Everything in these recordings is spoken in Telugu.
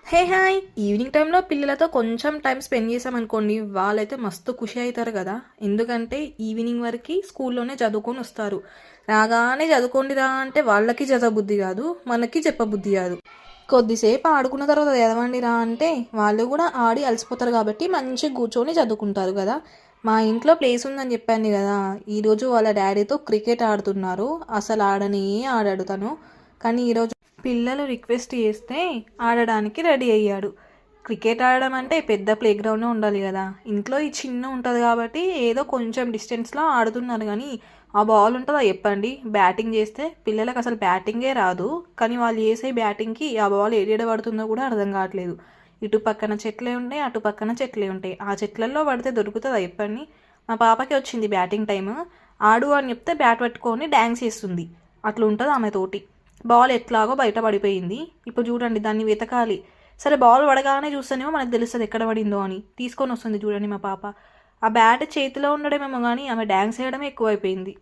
హే హాయ్ ఈవినింగ్ టైంలో పిల్లలతో కొంచెం టైం స్పెండ్ చేసామనుకోండి వాళ్ళైతే మస్తు ఖుషి అవుతారు కదా. ఎందుకంటే ఈవినింగ్ వరకు స్కూల్లోనే చదువుకొని వస్తారు. రాగానే చదువుకోండి రా అంటే వాళ్ళకి చదవబుద్ధి కాదు, మనకి చెప్పబుద్ధి కాదు. కొద్దిసేపు ఆడుకున్న తర్వాత చదవండి రా అంటే వాళ్ళు కూడా ఆడి అలసిపోతారు కాబట్టి మంచిగా కూర్చొని చదువుకుంటారు కదా. మా ఇంట్లో ప్లేస్ ఉందని చెప్పాను కదా, ఈరోజు వాళ్ళ డాడీతో క్రికెట్ ఆడుతున్నారు. అసలు ఆడనే ఆడాడు తను. కానీ ఈరోజు పిల్లలు రిక్వెస్ట్ చేస్తే ఆడడానికి రెడీ అయ్యాడు. క్రికెట్ ఆడడం అంటే పెద్ద ప్లే గ్రౌండ్ ఉండాలి కదా, ఇంట్లో ఈ చిన్న ఉంటుంది కాబట్టి ఏదో కొంచెం డిస్టెన్స్లో ఆడుతున్నారు. కానీ ఆ బాల్ ఉంటుందా చెప్పండి, బ్యాటింగ్ చేస్తే పిల్లలకు అసలు బ్యాటింగే రాదు. కానీ వాళ్ళు చేసే బ్యాటింగ్కి ఆ బాల్ ఏడ పడుతుందో కూడా అర్థం కావట్లేదు. ఇటు పక్కన చెట్లే ఉంటాయి, అటు పక్కన చెట్లే ఉంటాయి. ఆ చెట్లలో పడితే దొరుకుతుందా చెప్పండి. మా పాపకి వచ్చింది బ్యాటింగ్ టైం, ఆడు అని చెప్తే బ్యాట్ పట్టుకొని డ్యాన్స్ చేస్తుంది. అట్లా ఉంటుంది ఆమె తోటి. బాల్ ఎట్లాగో బయట పడిపోయింది. ఇప్పుడు చూడండి దాన్ని వెతకాలి. సరే బాల్ పడగానే చూస్తేనేమో మనకు తెలుస్తుంది ఎక్కడ పడిందో అని. తీసుకొని వస్తుంది చూడండి మా పాప. ఆ బ్యాట్ చేతిలో ఉండడమేమో కానీ ఆమె డ్యాన్స్ చేయడమే ఎక్కువైపోయింది.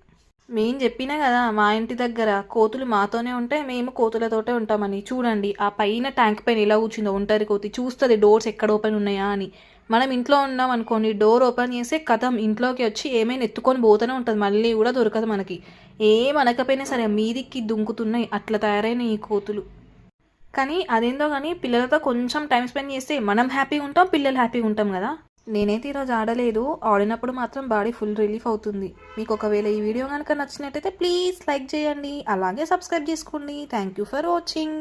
మేము చెప్పినా కదా మా ఇంటి దగ్గర కోతులు మాతోనే ఉంటాయి, మేము కోతులతోటే ఉంటామని. చూడండి ఆ పైన ట్యాంక్ పైన ఎలా కూర్చుందో ఒంటరి కోతి, చూస్తుంది డోర్స్ ఎక్కడ ఓపెన్ ఉన్నాయా అని. మనం ఇంట్లో ఉన్నాం అనుకోండి, డోర్ ఓపెన్ చేస్తే కథం ఇంట్లోకి వచ్చి ఏమైనా ఎత్తుకొని పోతూనే ఉంటుంది, మళ్ళీ కూడా దొరకదు మనకి. అనకపోయినా సరే మీదికి దుంకుతున్నాయి, అట్లా తయారైన ఈ కోతులు. కానీ అదేందో కానీ పిల్లలతో కొంచెం టైం స్పెండ్ చేస్తే మనం హ్యాపీగా ఉంటాం, పిల్లలు హ్యాపీగా ఉంటాం కదా. నేనైతే ఈరోజు ఆడలేదు, ఆడినప్పుడు మాత్రం బాడీ ఫుల్ రిలీఫ్ అవుతుంది. మీకు ఒకవేళ ఈ వీడియో కనుక నచ్చినట్టయితే ప్లీజ్ లైక్ చేయండి, అలాగే సబ్స్క్రైబ్ చేసుకోండి. Thank you for watching.